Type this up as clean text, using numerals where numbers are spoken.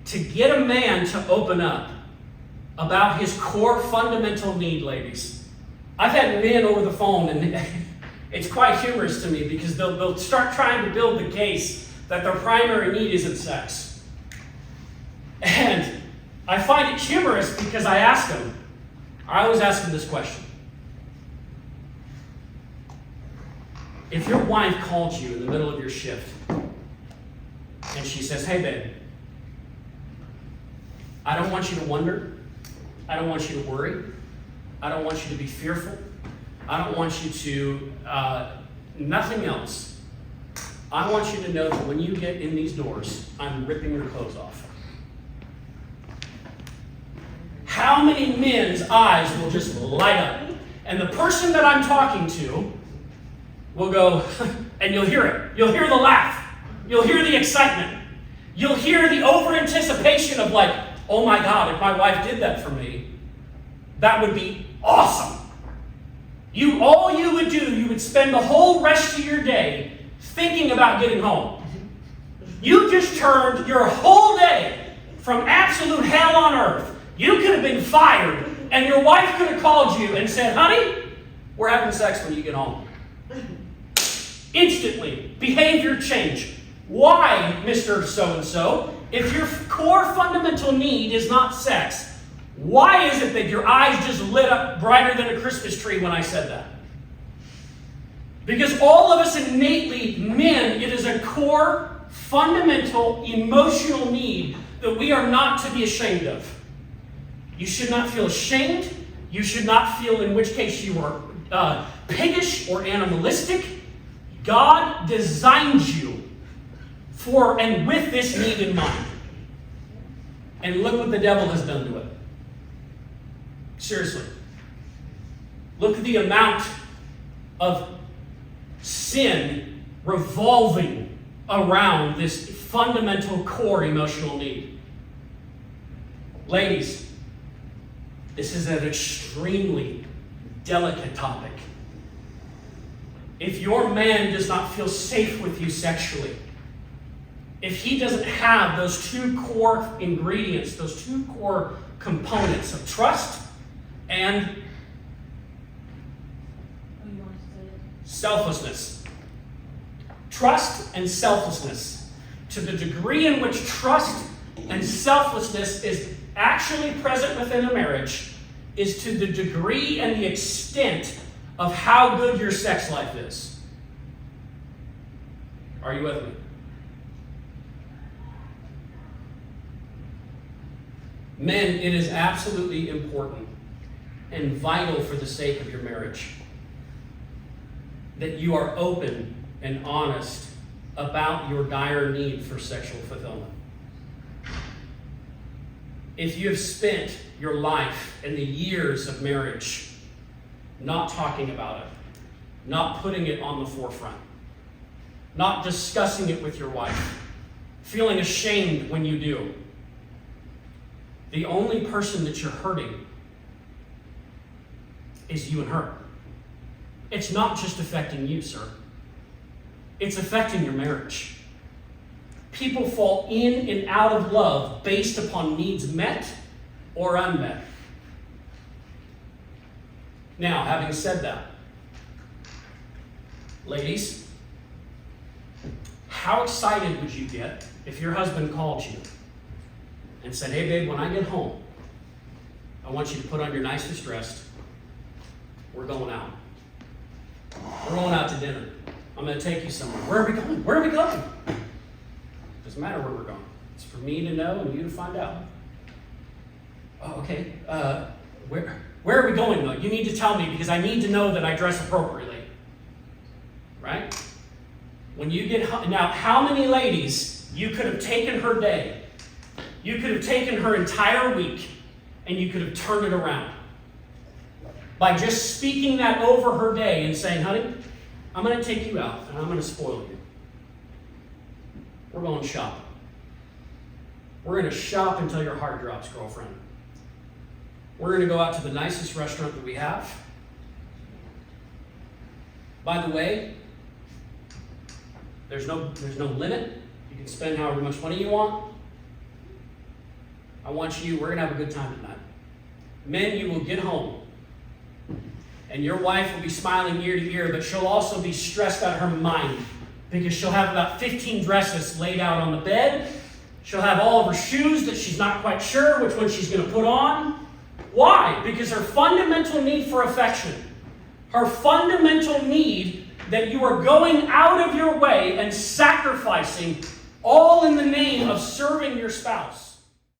to get a man to open up about his core fundamental need, ladies. I've had men over the phone, and it's quite humorous to me because they'll start trying to build the case that their primary need isn't sex. And I find it humorous because I always ask them this question. If your wife calls you in the middle of your shift and she says, hey babe, I don't want you to wonder. I don't want you to worry. I don't want you to be fearful. I don't want you to, nothing else. I want you to know that when you get in these doors, I'm ripping your clothes off. How many men's eyes will just light up? And the person that I'm talking to will go, and you'll hear it. You'll hear the laugh. You'll hear the excitement. You'll hear the over-anticipation of like, oh my God, if my wife did that for me, that would be awesome. All you would do, you would spend the whole rest of your day thinking about getting home. You just turned your whole day from absolute hell on earth. You could have been fired, and your wife could have called you and said, honey, we're having sex when you get home. Instantly, behavior change. Why, Mr. So-and-so, if your core fundamental need is not sex, why is it that your eyes just lit up brighter than a Christmas tree when I said that? Because all of us innately, men, it is a core, fundamental, emotional need that we are not to be ashamed of. You should not feel ashamed. You should not feel, in which case you are piggish or animalistic. God designed you for and with this need in mind. And look what the devil has done to it. Seriously. Look at the amount of sin revolving around this fundamental core emotional need. Ladies, this is an extremely delicate topic. If your man does not feel safe with you sexually, if he doesn't have those two core ingredients, those two core components of trust and selflessness. Trust and selflessness. To the degree in which trust and selflessness is actually present within a marriage is to the degree and the extent of how good your sex life is. Are you with me? Men, it is absolutely important and vital for the sake of your marriage that you are open and honest about your dire need for sexual fulfillment. If you have spent your life and the years of marriage not talking about it, not putting it on the forefront, not discussing it with your wife, feeling ashamed when you do, the only person that you're hurting is you and her. It's not just affecting you, sir. It's affecting your marriage. People fall in and out of love based upon needs met or unmet. Now, having said that, ladies, how excited would you get if your husband called you and said, hey babe, when I get home, I want you to put on your nicest dress. We're going out. We're going out to dinner. I'm going to take you somewhere. Where are we going? Where are we going? Doesn't matter where we're going. It's for me to know and you to find out. Oh, okay. Where are we going, though? You need to tell me because I need to know that I dress appropriately. Right? When you get home. Now, how many ladies you could have taken her day, you could have taken her entire week, and you could have turned it around by just speaking that over her day and saying, honey, I'm going to take you out and I'm going to spoil you. We're going shopping. We're going to shop until your heart drops, girlfriend. We're going to go out to the nicest restaurant that we have. By the way, there's no limit. You can spend however much money you want. we're going to have a good time tonight. Men, you will get home. And your wife will be smiling ear to ear, but she'll also be stressed out of her mind because she'll have about 15 dresses laid out on the bed. She'll have all of her shoes that she's not quite sure which one she's going to put on. Why? Because her fundamental need for affection, her fundamental need that you are going out of your way and sacrificing all in the name of serving your spouse.